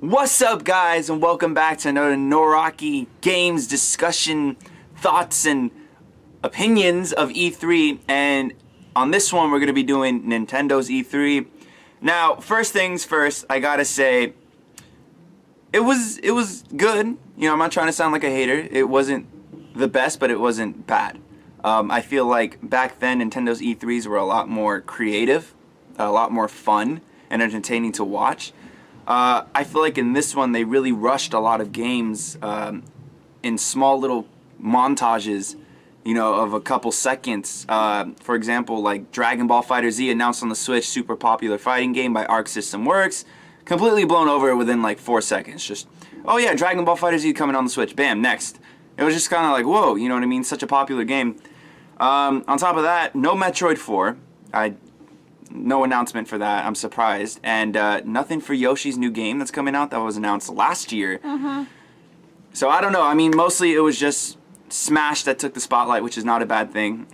What's up, guys, and welcome back to another Noraki Games discussion, thoughts, and opinions of E3. And on this one, we're going to be doing Nintendo's E3. Now, first things first, I gotta say, it was good. You know, I'm not trying to sound like a hater. It wasn't the best, but it wasn't bad. I feel like back then, Nintendo's E3s were a lot more creative, a lot more fun, and entertaining to watch. I feel like in this one they really rushed a lot of games in small little montages, you know, of a couple seconds. For example, like Dragon Ball FighterZ announced on the Switch, super popular fighting game by Arc System Works, completely blown over within like 4 seconds. Just, oh yeah, Dragon Ball FighterZ coming on the Switch, bam, next. It was just kind of like, whoa, you know what I mean? Such a popular game. On top of that, no Metroid 4. No announcement for that. I'm surprised. And nothing for Yoshi's new game that's coming out that was announced last year. So I don't know. I mean, mostly it was just Smash that took the spotlight, which is not a bad thing.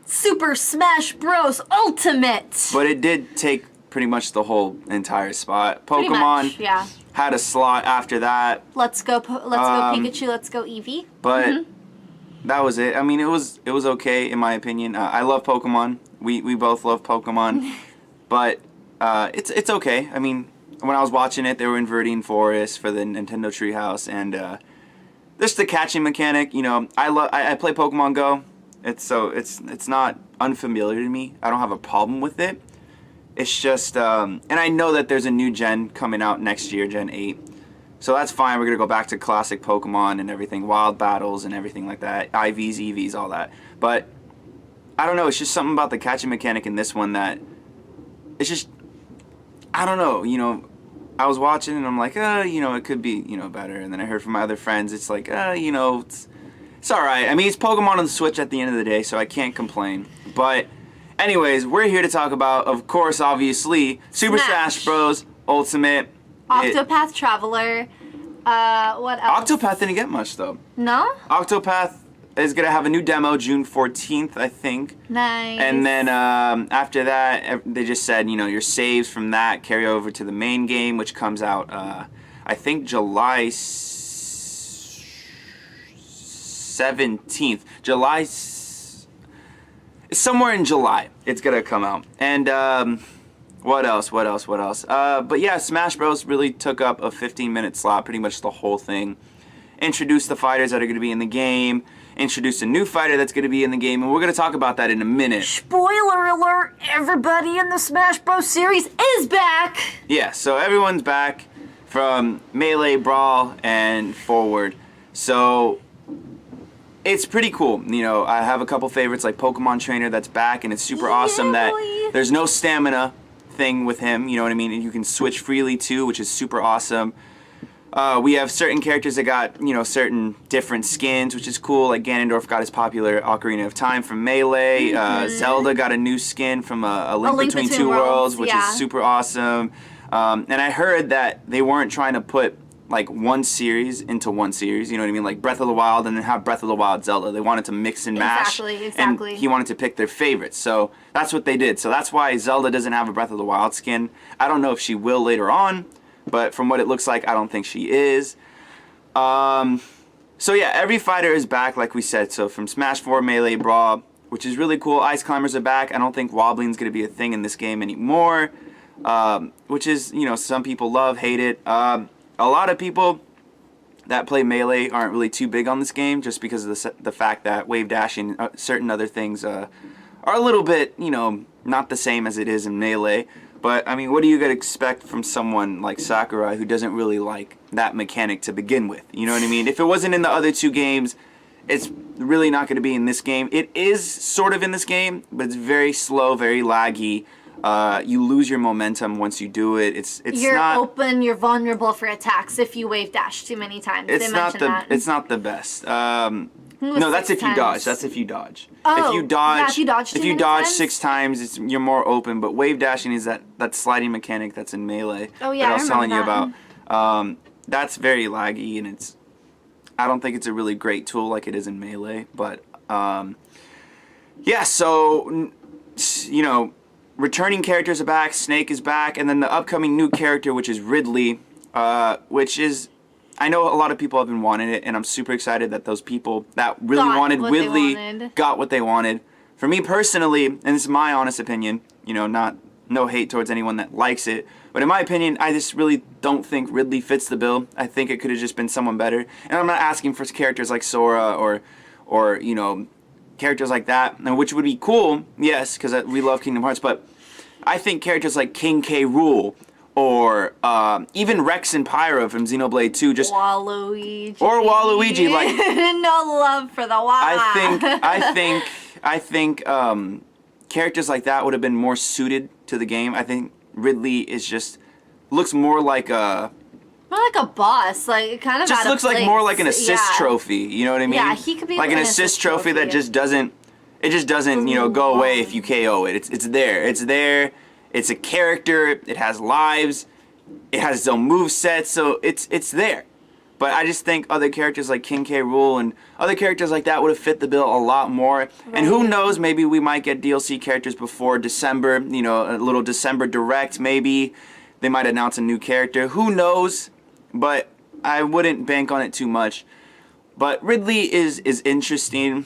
Super Smash Bros. Ultimate! But it did take pretty much the whole entire spot. Pretty Pokemon much, yeah. had a slot after that. Let's go Pikachu, let's go Eevee. But that was it. I mean, it was okay in my opinion. I love Pokemon. We both love Pokemon, but it's okay. I mean, when I was watching it, they were in Verdant Forest for the Nintendo Treehouse, and just the catching mechanic. You know, I play Pokemon Go. It's not unfamiliar to me. I don't have a problem with it. It's just, and I know that there's a new gen coming out next year, Gen 8. So that's fine. We're gonna go back to classic Pokemon and everything, wild battles and everything like that, IVs, EVs, all that. But I don't know, it's just something about the catching mechanic in this one that it's just, I don't know, you know, I was watching and I'm like, you know, it could be, you know, better. And then I heard from my other friends, it's like, you know, it's all right. I mean, it's Pokemon on the Switch at the end of the day, so I can't complain. But anyways, we're here to talk about, of course, obviously, Super Smash Bros. Ultimate. Octopath Traveler. What else? Octopath didn't get much, though. No? Octopath is going to have a new demo June 14th, I think. Nice. And then after that, they just said, you know, your saves from that carry over to the main game, which comes out, I think, July 17th. Somewhere in July, it's going to come out. And what else? But yeah, Smash Bros. Really took up a 15-minute slot, pretty much the whole thing. Introduced the fighters that are going to be in the game. Introduced a new fighter that's going to be in the game, and we're going to talk about that in a minute. Spoiler alert, everybody in the Smash Bros. Series is back! Yeah, so everyone's back from Melee, Brawl, and forward. So it's pretty cool. You know, I have a couple favorites like Pokemon Trainer that's back, and it's super awesome that there's no stamina thing with him, you know what I mean? And you can switch freely too, which is super awesome. We have certain characters that got, you know, certain different skins, which is cool. Like Ganondorf got his popular Ocarina of Time from Melee. Zelda got a new skin from a Link Between Two Worlds, which is super awesome. And I heard that they weren't trying to put like one series into one series, you know what I mean? Like Breath of the Wild and then have Breath of the Wild Zelda. They wanted to mix and match. Exactly. And he wanted to pick their favorites. So that's what they did. So that's why Zelda doesn't have a Breath of the Wild skin. I don't know if she will later on, but from what it looks like, I don't think she is. So yeah, every fighter is back, like we said. So from Smash 4, Melee, Brawl, which is really cool. Ice Climbers are back. I don't think wobbling's going to be a thing in this game anymore, which is, you know, some people love, hate it. A lot of people that play Melee aren't really too big on this game just because of the fact that wave dashing and certain other things are a little bit, you know, not the same as it is in Melee. But, I mean, what do you expect from someone like Sakurai who doesn't really like that mechanic to begin with? You know what I mean? If it wasn't in the other two games, it's really not going to be in this game. It is sort of in this game, but it's very slow, very laggy. You lose your momentum once you do it. You're not open. You're vulnerable for attacks if you wave dash too many times. It's not the best. No, that's if you dodge. That's if you dodge. Oh, if you dodge, if you dodge 6 times, you're more open. But wave dashing is that sliding mechanic that's in Melee. Oh yeah, that I was telling you that. about. That's very laggy, and I don't think it's a really great tool like it is in Melee. But yeah, so you know, returning characters are back. Snake is back, and then the upcoming new character, which is Ridley, which is, I know a lot of people have been wanting it, and I'm super excited that those people that really Got wanted what they Ridley wanted. got what they wanted. For me personally, and this is my honest opinion, you know, no hate towards anyone that likes it, but in my opinion, I just really don't think Ridley fits the bill. I think it could have just been someone better. And I'm not asking for characters like Sora or you know, characters like that, which would be cool, yes, because we love Kingdom Hearts, but I think characters like King K. Rool or even Rex and Pyro from Xenoblade 2 just Waluigi. or Waluigi, like no love for the Wah. I think characters like that would have been more suited to the game. I think Ridley is just looks more like a More like a boss, like kind of just out of looks like place. more like an assist Yeah. trophy. You know what I mean? Yeah, he could be like an an assist assist trophy that trophy. just doesn't you know go away if you KO it. It's there. It's there. It's a character. It has lives. It has its own moveset, so it's there. But I just think other characters like King K. Rool and other characters like that would have fit the bill a lot more. And who knows, maybe we might get DLC characters before December, you know, a little December direct maybe. They might announce a new character. Who knows? But I wouldn't bank on it too much. But Ridley is interesting.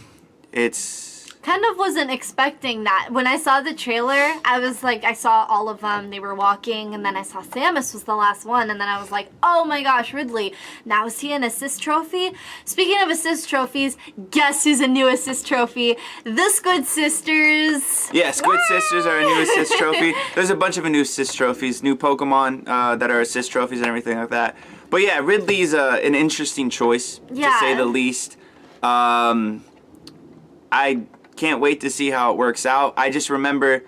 It's Kind of wasn't expecting that. When I saw the trailer, I was like, I saw all of them. They were walking, and then I saw Samus was the last one, and then I was like, oh my gosh, Ridley. Now is he an assist trophy? Speaking of assist trophies, guess who's a new assist trophy? The Squid Sisters. yeah, Squid Sisters are a new assist trophy. There's a bunch of new assist trophies, new Pokemon that are assist trophies and everything like that. But yeah, Ridley's an interesting choice, to Yeah. say the least. I can't wait to see how it works out. I just remember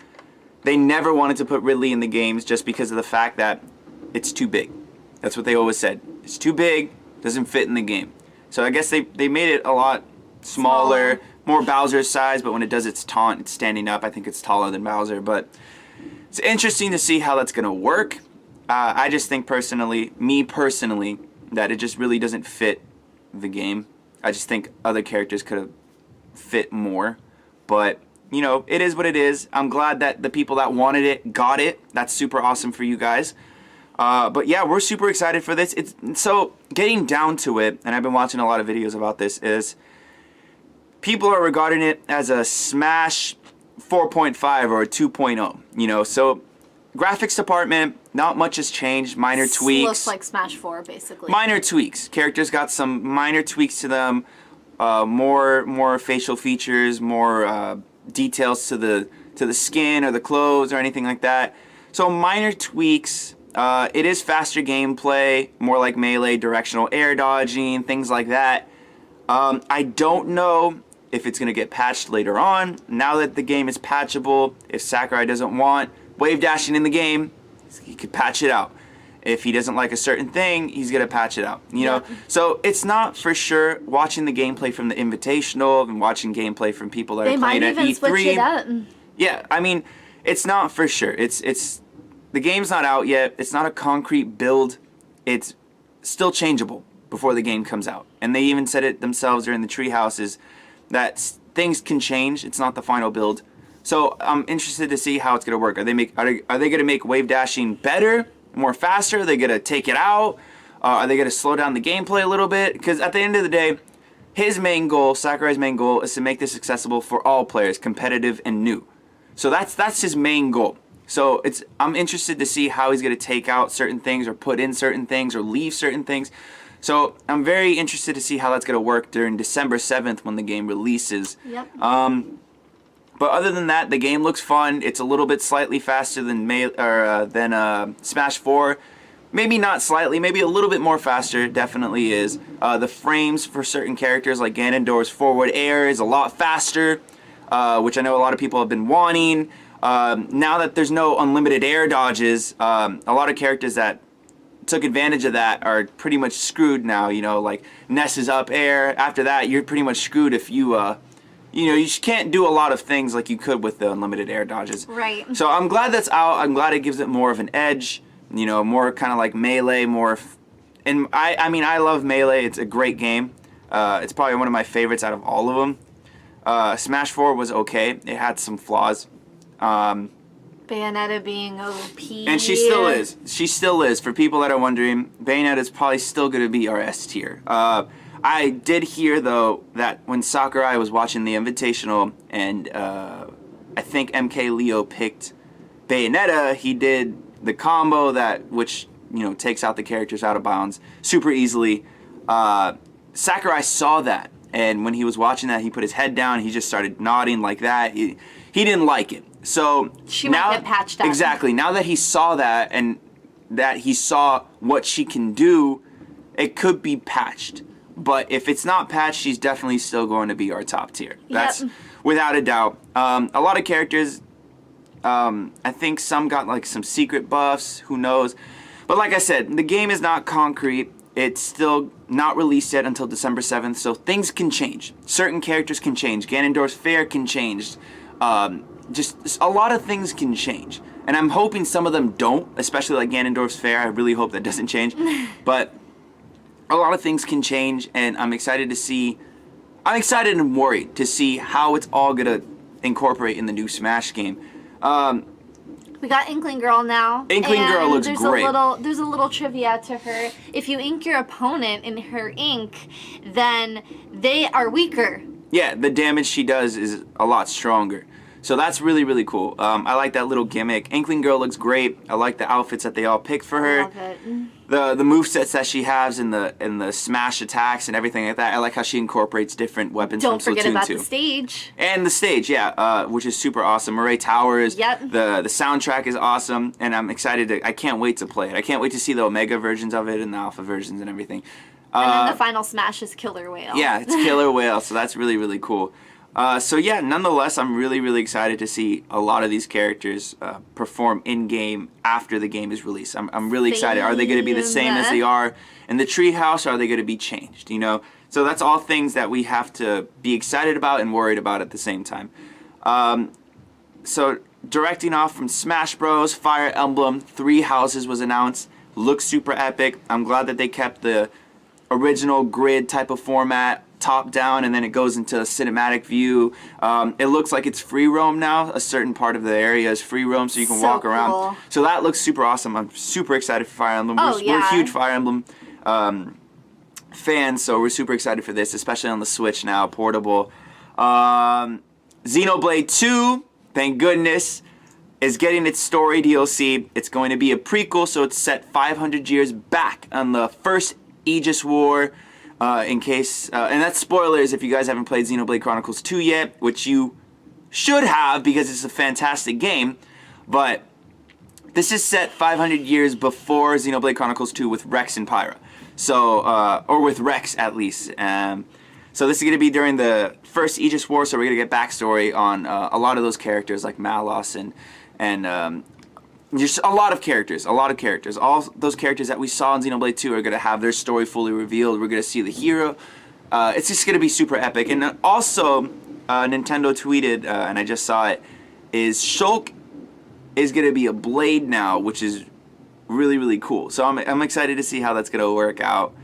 they never wanted to put Ridley in the games just because of the fact that it's too big. That's what they always said. It's too big, doesn't fit in the game. So I guess they made it a lot smaller, more Bowser's size, but when it does its taunt, it's standing up. I think it's taller than Bowser, but it's interesting to see how that's going to work. I just think me personally, that it just really doesn't fit the game. I just think other characters could have fit more. But, you know, it is what it is. I'm glad that the people that wanted it got it. That's super awesome for you guys. But yeah, we're super excited for this. So getting down to it, and I've been watching a lot of videos about this, is people are regarding it as a Smash 4.5 or a 2.0. You know, so graphics department, not much has changed. Minor tweaks. Looks like Smash 4, basically. Minor tweaks. Characters got some minor tweaks to them. More facial features, more details to the skin or the clothes or anything like that. So minor tweaks. It is faster gameplay, more like melee, directional air dodging, things like that. I don't know if it's going to get patched later on. Now that the game is patchable, if Sakurai doesn't want wave dashing in the game, he could patch it out. If he doesn't like a certain thing, he's going to patch it out, you know? So it's not for sure. Watching the gameplay from the Invitational and watching gameplay from people that are playing at E3. They might even switch it up. Yeah, I mean, it's not for sure. It's the game's not out yet. It's not a concrete build. It's still changeable before the game comes out. And they even said it themselves during the Treehouse is that things can change. It's not the final build. So I'm interested to see how it's going to work. Are they going to make wave dashing better? More faster? Are they going to take it out? Are they going to slow down the gameplay a little bit? Because at the end of the day, his main goal, Sakurai's main goal, is to make this accessible for all players, competitive and new. So that's his main goal. So I'm interested to see how he's going to take out certain things or put in certain things or leave certain things. So I'm very interested to see how that's going to work during December 7th when the game releases. Yep. But other than that, the game looks fun. It's a little bit slightly faster than Smash 4. Maybe not slightly, maybe a little bit more faster. Definitely is. The frames for certain characters like Ganondorf's forward air is a lot faster, which I know a lot of people have been wanting. Now that there's no unlimited air dodges, a lot of characters that took advantage of that are pretty much screwed now. You know, like Ness's up air. After that, you're pretty much screwed if you you can't do a lot of things like you could with the unlimited air dodges. Right. So I'm glad that's out. I'm glad it gives it more of an edge. You know, more kind of like Melee, and I mean, I love Melee. It's a great game. It's probably one of my favorites out of all of them. Smash 4 was okay. It had some flaws. Bayonetta being OP. And she still is. She still is. For people that are wondering, Bayonetta is probably still going to be our S tier. I did hear, though, that when Sakurai was watching the Invitational and I think MK Leo picked Bayonetta, he did the combo which takes out the characters out of bounds super easily. Sakurai saw that, and when he was watching that, he put his head down. He just started nodding like that. He didn't like it. So she might get patched up. Exactly. Now that he saw that and that he saw what she can do, it could be patched. But if it's not patched, she's definitely still going to be our top tier. That's without a doubt. A lot of characters, I think some got like some secret buffs. Who knows? But like I said, the game is not concrete. It's still not released yet until December 7th, so things can change. Certain characters can change. Ganondorf's Fair can change. Just a lot of things can change. And I'm hoping some of them don't, especially like Ganondorf's Fair. I really hope that doesn't change. But a lot of things can change, and I'm excited to see... I'm excited and worried to see how it's all going to incorporate in the new Smash game. We got Inkling Girl now. Inkling Girl looks great. There's a little trivia to her. If you ink your opponent in her ink, then they are weaker. Yeah, the damage she does is a lot stronger. So that's really, really cool. I like that little gimmick. Inkling Girl looks great. I like the outfits that they all picked for her. I love it. The movesets that she has in the Smash attacks and everything like that. I like how she incorporates different weapons from Splatoon 2. Don't forget about the stage. And the stage, yeah, which is super awesome. Murray Towers. Yep. The soundtrack is awesome, and I'm excited I can't wait to play it. I can't wait to see the Omega versions of it and the Alpha versions and everything. And then the final Smash is Killer Whale. Yeah, it's Killer Whale, so that's really, really cool. So yeah, nonetheless, I'm really, really excited to see a lot of these characters perform in-game after the game is released. I'm really excited. Are they going to be the same as they are in the treehouse, or are they going to be changed, So that's all things that we have to be excited about and worried about at the same time. So directing off from Smash Bros, Fire Emblem, 3 Houses was announced. Looks super epic. I'm glad that they kept the original grid type of format, top down, and then it goes into a cinematic view. It looks like it's free roam now. A certain part of the area is free roam, so you can walk around. Cool. So that looks super awesome. I'm super excited for Fire Emblem. We're huge Fire Emblem fans, so we're super excited for this, especially on the Switch now, portable. Xenoblade 2, thank goodness, is getting its story DLC. It's going to be a prequel, so it's set 500 years back on the first Aegis War. In case, and that's spoilers if you guys haven't played Xenoblade Chronicles 2 yet, which you should have because it's a fantastic game, but this is set 500 years before Xenoblade Chronicles 2 with Rex and Pyra, so, or with Rex at least. So this is going to be during the first Aegis War, so we're going to get backstory on a lot of those characters like Malos and just a lot of characters. All those characters that we saw in Xenoblade 2 are going to have their story fully revealed. We're going to see the hero. It's just going to be super epic. And also, Nintendo tweeted, and I just saw it, is Shulk is going to be a blade now, which is really, really cool. So I'm excited to see how that's going to work out.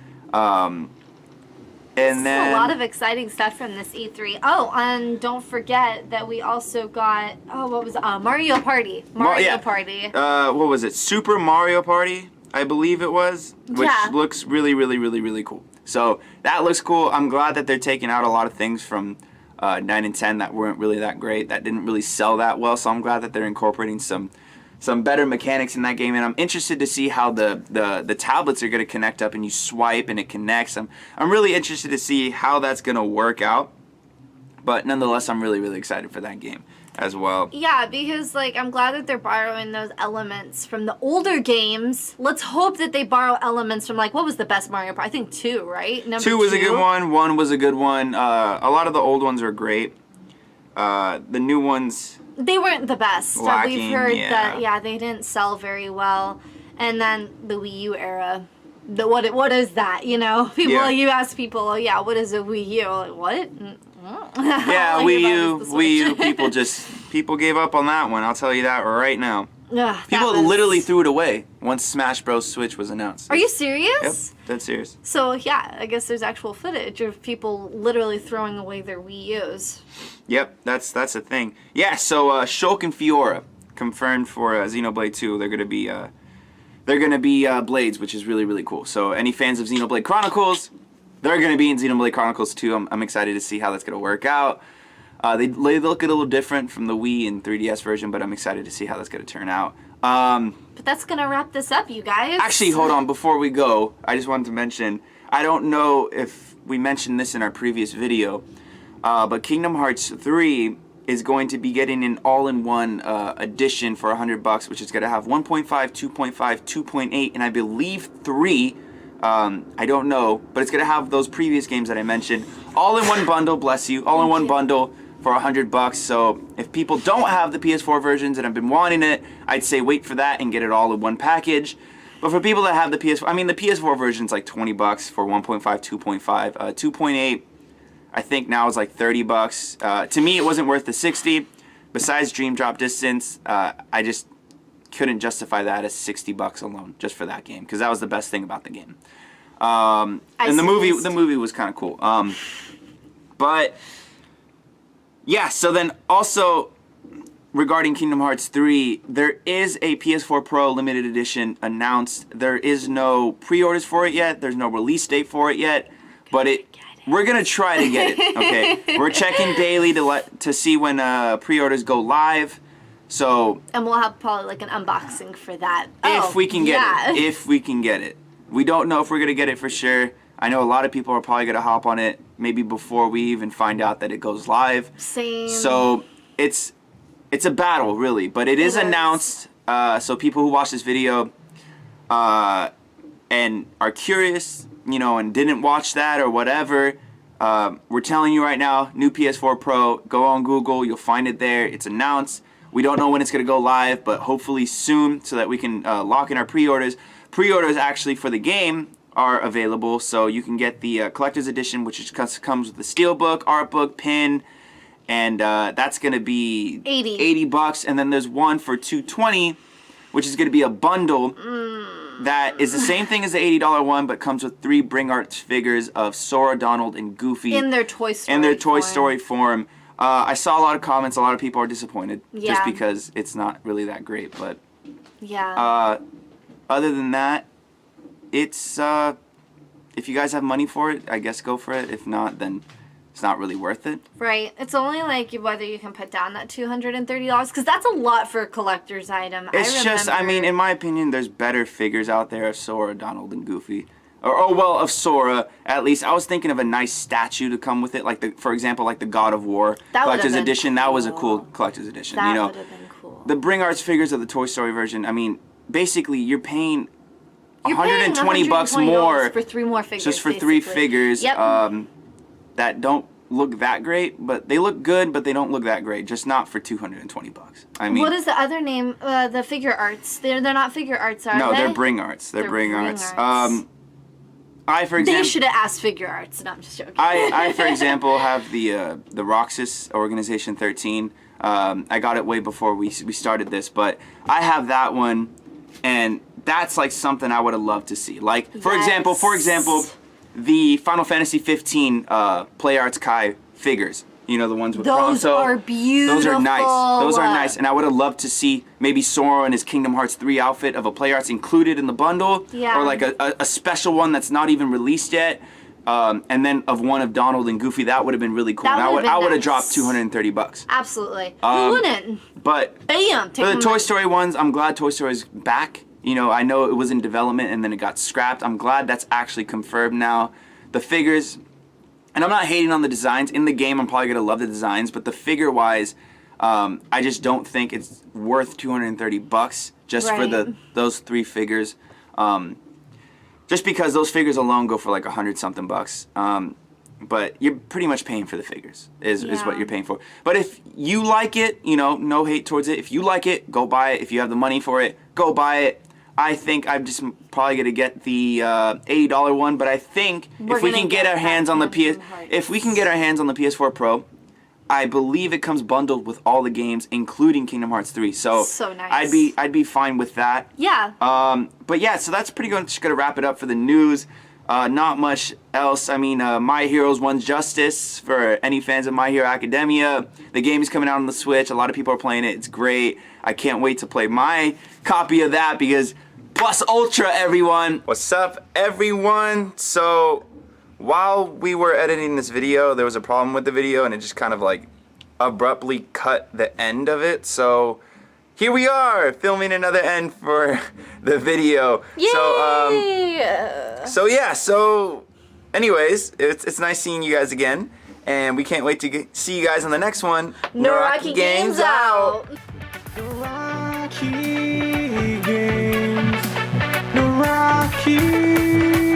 And then a lot of exciting stuff from this E3. Oh, and don't forget that we also got what was Mario Party. Party. What was it? Super Mario Party, I believe it was, which looks really, really, really, really cool. So that looks cool. I'm glad that they're taking out a lot of things from 9 and 10 that weren't really that great, that didn't really sell that well. So I'm glad that they're incorporating some better mechanics in that game, and I'm interested to see how the tablets are going to connect up and you swipe and it connects. I'm really interested to see how that's going to work out, but nonetheless, I'm really, really excited for that game as well. Yeah, because I'm glad that they're borrowing those elements from the older games. Let's hope that they borrow elements from what was the best Mario Party? I think 2, right? Number 2 was a good one. 1 was a good one. A lot of the old ones are great. The new ones, they weren't the best. Lacking, we've heard that they didn't sell very well. And then the Wii U era. What is that? People you ask people, what is a Wii U? Like, what? Yeah, Wii U people gave up on that one. I'll tell you that right now. People literally threw it away once Smash Bros. Switch was announced. Are you serious? Yep, dead serious. So I guess there's actual footage of people literally throwing away their Wii U's. Yep, that's a thing. Yeah, so Shulk and Fiora confirmed for Xenoblade 2. They're gonna be blades, which is really, really cool. So any fans of Xenoblade Chronicles, they're gonna be in Xenoblade Chronicles 2. I'm excited to see how that's gonna work out. They look a little different from the Wii and 3DS version, but I'm excited to see how that's gonna turn out. But that's gonna wrap this up, you guys. Actually, hold on. Before we go, I just wanted to mention, I don't know if we mentioned this in our previous video, but Kingdom Hearts 3 is going to be getting an all-in-one edition for $100, which is going to have 1.5, 2.5, 2.8, and I believe 3. I don't know, but it's going to have those previous games that I mentioned. All in one bundle, bless you. All in one bundle for $100. So if people don't have the PS4 versions and have been wanting it, I'd say wait for that and get it all in one package. But for people that have the PS4, I mean the PS4 version's like $20 for 1.5, 2.5, 2.8. I think now is like $30. To me, it wasn't worth the $60. Besides Dream Drop Distance, I just couldn't justify that as $60 alone just for that game because that was the best thing about the game. And the movie was kind of cool. But yeah, so then also regarding Kingdom Hearts 3, there is a PS4 Pro limited edition announced. There is no pre-orders for it yet. There's no release date for it yet, but we're gonna try to get it. Okay, we're checking daily to see when pre-orders go live. So and we'll have probably like an unboxing for that if we can get it. If we can get it, we don't know if we're gonna get it for sure. I know a lot of people are probably gonna hop on it maybe before we even find out that it goes live. Same. So it's a battle really, but it is announced. So people who watch this video and are curious, and didn't watch that or whatever, we're telling you right now, new PS4 Pro, go on Google, you'll find it there. It's announced. We don't know when it's going to go live, but hopefully soon so that we can lock in our pre-orders. Pre-orders actually for the game are available, so you can get the collector's edition, which comes with the steelbook, art book, pin, and that's going to be $80. And then there's one for $220, which is going to be a bundle that is the same thing as the $80 one, but comes with 3 Bring Arts figures of Sora, Donald, and Goofy. In their Toy Story form. I saw a lot of comments. A lot of people are disappointed just because it's not really that great. But yeah. Other than that, it's if you guys have money for it, I guess go for it. If not, then it's not really worth it. Right. It's only like whether you can put down that $230 because that's a lot for a collector's item. It's just, I mean, in my opinion, there's better figures out there of Sora, Donald, and Goofy. Of Sora, at least. I was thinking of a nice statue to come with it, for example, like the God of War collector's edition. That was a cool collector's edition. That would have been cool. The Bring Arts figures of the Toy Story version, I mean, basically you're paying $120 more for 3 more figures. Just for 3 figures that don't look that great, but they look good, but they don't look that great. Just not for $220. I mean, what is the other name? The figure arts. They're not figure arts, are they? No, they're Bring Arts. They're Bring Arts. For example, they should have asked figure arts. No, I'm just joking. I for example, have the Roxas Organization 13. I got it way before we started this, but I have that one, and that's like something I would have loved to see. Like for example, the Final Fantasy 15 Play Arts Kai figures. The ones with those Pronto. Are beautiful. Those are nice. Those are nice, and I would have loved to see maybe Sora in his Kingdom Hearts 3 outfit of a Play Arts included in the bundle, or like a special one that's not even released yet, and then of one of Donald and Goofy. That would have been really cool. I would have dropped $230. Absolutely. Who wouldn't? But bam, for the Toy Story ones, I'm glad Toy Story's back. I know it was in development and then it got scrapped. I'm glad that's actually confirmed now. The figures. And I'm not hating on the designs. In the game, I'm probably going to love the designs. But the figure-wise, I just don't think it's worth $230 just for those 3 figures. Just because those figures alone go for like $100-something bucks. But you're pretty much paying for the figures is what you're paying for. But if you like it, no hate towards it. If you like it, go buy it. If you have the money for it, go buy it. I think I'm just probably gonna get the $80 one, but I think if we can get our hands on the PS4 Pro, I believe it comes bundled with all the games, including Kingdom Hearts 3. So nice. I'd be fine with that. Yeah. But yeah, so that's pretty much gonna wrap it up for the news. Not much else. I mean, My Heroes won Justice for any fans of My Hero Academia. The game is coming out on the Switch. A lot of people are playing it. It's great. I can't wait to play my copy of that because Plus Ultra, everyone. What's up, everyone? So while we were editing this video, there was a problem with the video and it just kind of like abruptly cut the end of it. So here we are filming another end for the video. Yay! So anyways, it's nice seeing you guys again, and we can't wait to see you guys on the next one. Noraki Games out. Noraki Games. Noraki.